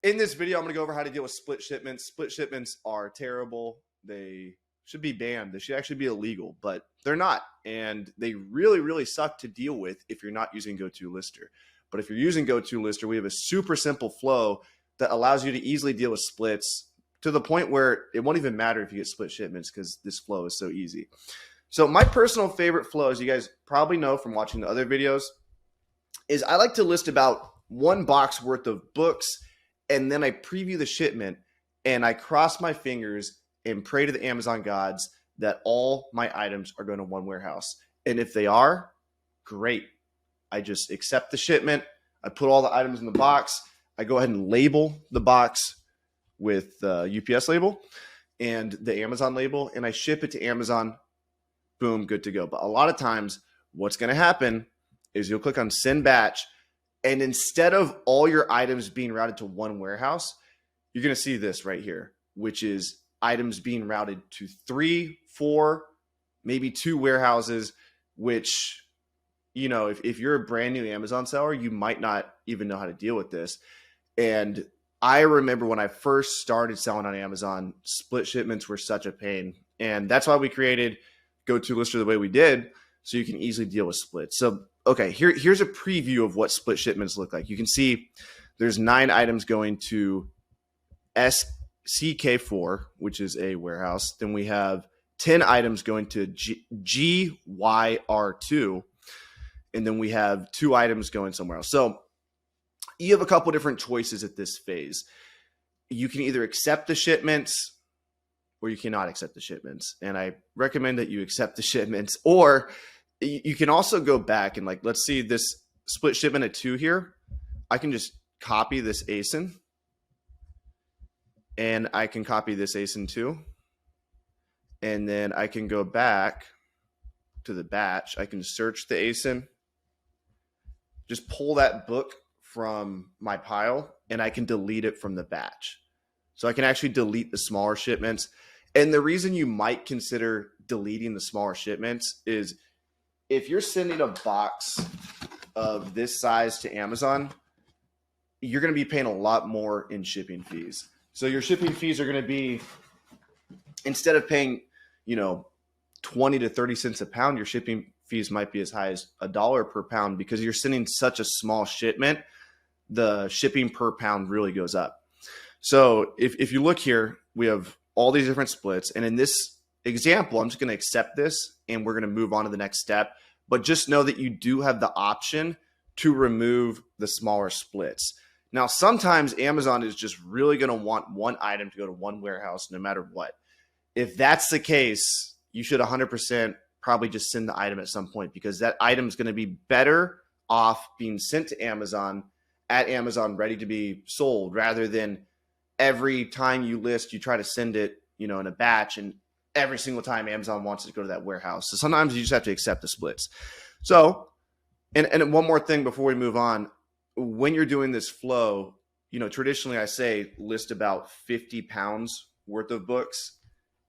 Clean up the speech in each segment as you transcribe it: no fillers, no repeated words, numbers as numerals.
in this video, I'm going to go over how to deal with split shipments. Split shipments are terrible. They should be banned. They should actually be illegal, but they're not. And they really, really suck to deal with if you're not using Go2lister. But if you're using Go2lister, we have a super simple flow that allows you to easily deal with splits to the point where it won't even matter if you get split shipments because this flow is so easy. So my personal favorite flow, as you guys probably know from watching the other videos, is I like to list about one box worth of books, and then I preview the shipment, and I cross my fingers and pray to the Amazon gods that all my items are going to one warehouse. And if they are, great. I just accept the shipment. I put all the items in the box. I go ahead and label the box with the UPS label and the Amazon label, and I ship it to Amazon. Boom, good to go. But a lot of times what's going to happen is you'll click on send batch, and instead of all your items being routed to one warehouse, you're going to see this right here, which is items being routed to 3, 4, maybe 2 warehouses, which, you know, if you're a brand new Amazon seller, you might not even know how to deal with this. And I remember when I first started selling on Amazon, split shipments were such a pain. And that's why we created Go2lister the way we did, so you can easily deal with splits. So, okay, here's a preview of what split shipments look like. You can see there's 9 items going to SCK4, which is a warehouse. Then we have 10 items going to GYR2. And then we have 2 items going somewhere else. So you have a couple different choices at this phase. You can either accept the shipments or you cannot accept the shipments. And I recommend that you accept the shipments, or you can also go back and, like, let's see this split shipment at 2 here. I can just copy this ASIN, and I can copy this ASIN too. And then I can go back to the batch. I can search the ASIN, just pull that book from my pile, and I can delete it from the batch. So I can actually delete the smaller shipments. And the reason you might consider deleting the smaller shipments is if you're sending a box of this size to Amazon, you're going to be paying a lot more in shipping fees. So your shipping fees are going to be, instead of paying, 20 to 30 cents a pound, your shipping fees might be as high as $1 per pound, because you're sending such a small shipment. The shipping per pound really goes up. So if you look here, we have all these different splits. And in this example, I'm just going to accept this and we're going to move on to the next step. But just know that you do have the option to remove the smaller splits. Now, sometimes Amazon is just really going to want one item to go to one warehouse no matter what. If that's the case, you should 100% probably just send the item at some point, because that item is going to be better off being sent to Amazon at Amazon ready to be sold, rather than every time you list, you try to send it, in a batch, and every single time Amazon wants it to go to that warehouse. So sometimes you just have to accept the splits. So, and one more thing before we move on, when you're doing this flow, traditionally I say list about 50 pounds worth of books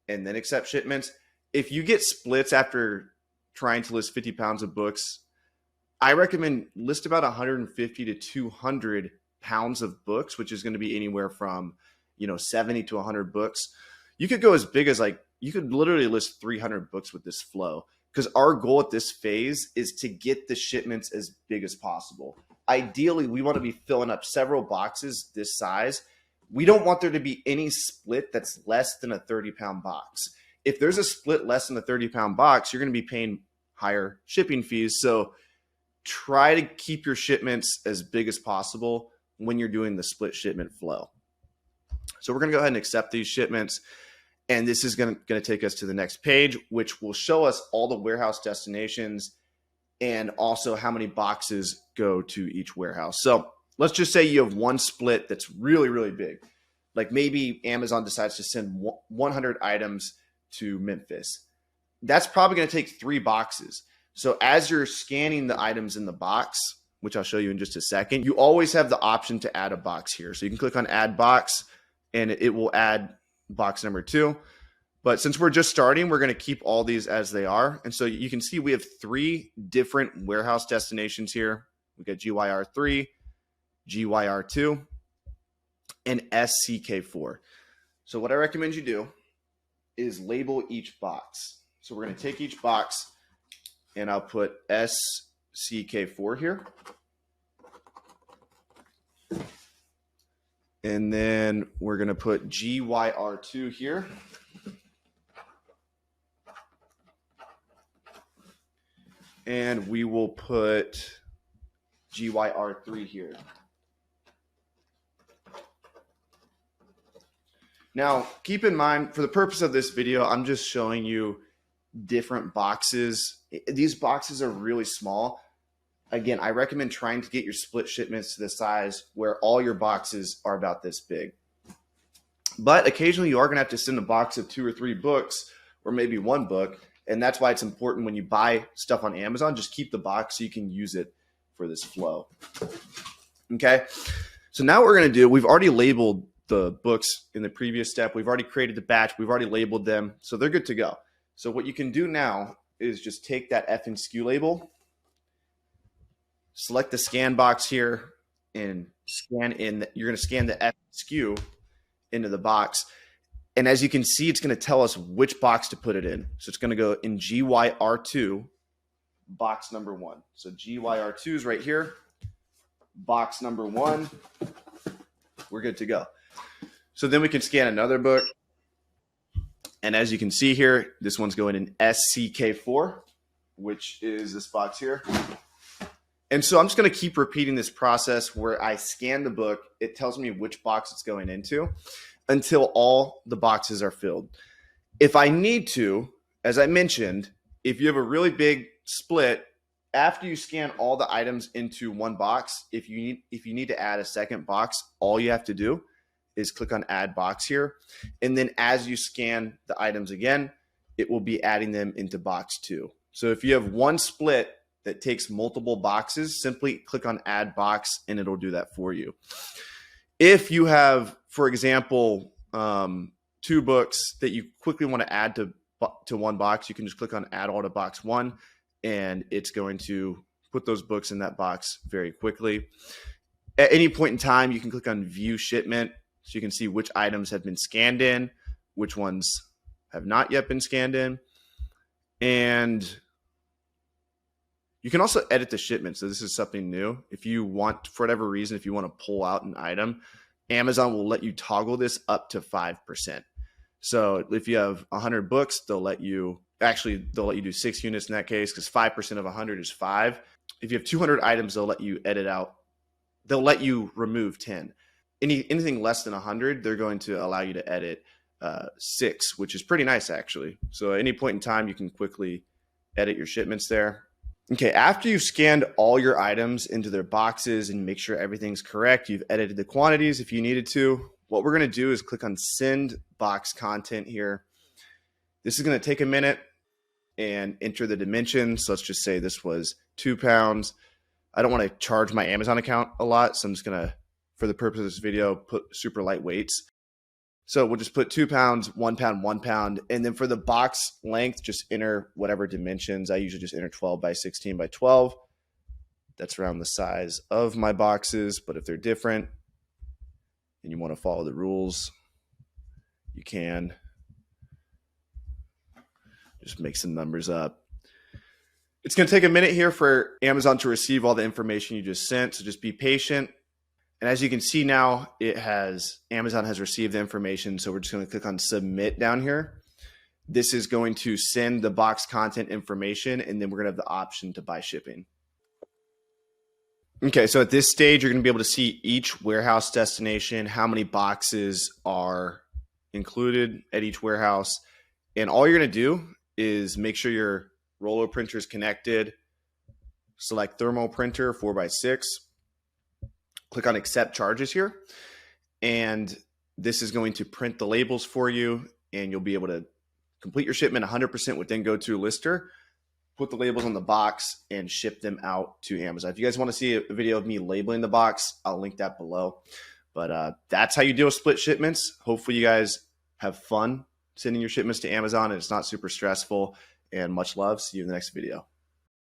and then accept shipments. If you get splits after trying to list 50 pounds of books, I recommend list about 150 to 200 pounds of books, which is going to be anywhere from, 70 to 100 books. You could go as big as, you could literally list 300 books with this flow, because our goal at this phase is to get the shipments as big as possible. Ideally, we want to be filling up several boxes this size. We don't want there to be any split that's less than a 30-pound box. If there's a split less than a 30-pound box, you're going to be paying higher shipping fees. So try to keep your shipments as big as possible when you're doing the split shipment flow. So we're going to go ahead and accept these shipments. And this is going to take us to the next page, which will show us all the warehouse destinations and also how many boxes go to each warehouse. So let's just say you have one split that's really, really big. Like maybe Amazon decides to send 100 items to Memphis. That's probably going to take 3 boxes. So as you're scanning the items in the box, which I'll show you in just a second, you always have the option to add a box here. So you can click on add box and it will add box number 2. But since we're just starting, we're going to keep all these as they are. And so you can see we have 3 different warehouse destinations here. We've got GYR3, GYR2, and SCK4. So what I recommend you do is label each box. So we're going to take each box and I'll put SCK4 here. And then we're going to put GYR2 here. And we will put GYR3 here. Now, keep in mind, for the purpose of this video, I'm just showing you different boxes. These boxes are really small. Again, I recommend trying to get your split shipments to the size where all your boxes are about this big. But occasionally you are going to have to send a box of 2 or 3 books, or maybe 1 book. And that's why it's important when you buy stuff on Amazon, just keep the box so you can use it for this flow. Okay. So now what we're going to do, we've already labeled the books in the previous step. We've already created the batch. We've already labeled them. So they're good to go. So what you can do now is just take that F and SKU label, select the scan box here, and scan in. You're going to scan the F SKU into the box. And as you can see, it's going to tell us which box to put it in. So it's going to go in GYR2, box number 1. So GYR2 is right here, box number 1. We're good to go. So then we can scan another book. And as you can see here, this one's going in SCK4, which is this box here. And so I'm just going to keep repeating this process where I scan the book. It tells me which box it's going into until all the boxes are filled. If I need to, as I mentioned, if you have a really big split, after you scan all the items into one box, if you need to add a second box, all you have to do is click on add box here. And then as you scan the items again, it will be adding them into box 2. So if you have one split that takes multiple boxes, simply click on add box and it'll do that for you. If you have, for example, 2 books that you quickly want to add to one box, you can just click on add all to box 1 and it's going to put those books in that box very quickly. At any point in time, you can click on view shipment so you can see which items have been scanned in, which ones have not yet been scanned in. And you can also edit the shipment. So this is something new. If you want, for whatever reason, if you want to pull out an item, Amazon will let you toggle this up to 5%. So if you have 100 books, they'll let you do 6 units in that case, because 5% of 100 is 5. If you have 200 items, they'll let you edit out. They'll let you remove 10. Anything less than 100, they're going to allow you to edit 6, which is pretty nice actually. So at any point in time, you can quickly edit your shipments there. Okay, after you've scanned all your items into their boxes and make sure everything's correct, you've edited the quantities if you needed to, what we're going to do is click on send box content here. This is going to take a minute and enter the dimensions. So let's just say this was 2 pounds. I don't want to charge my Amazon account a lot, so I'm just going to, for the purpose of this video, put super light weights. So we'll just put 2 pounds, 1 pound, 1 pound. And then for the box length, just enter whatever dimensions. I usually just enter 12 by 16 by 12. That's around the size of my boxes. But if they're different and you want to follow the rules, you can. Just make some numbers up. It's going to take a minute here for Amazon to receive all the information you just sent. So just be patient. And as you can see now, Amazon has received the information. So we're just going to click on submit down here. This is going to send the box content information, and then we're going to have the option to buy shipping. Okay, so at this stage, you're going to be able to see each warehouse destination, how many boxes are included at each warehouse. And all you're going to do is make sure your Rollo printer is connected. Select thermal printer 4x6. Click on accept charges here, and this is going to print the labels for you, and you'll be able to complete your shipment 100% within Go2lister, put the labels on the box, and ship them out to Amazon. If you guys want to see a video of me labeling the box, I'll link that below. But that's how you deal with split shipments. Hopefully you guys have fun sending your shipments to Amazon, and it's not super stressful. And much love. See you in the next video.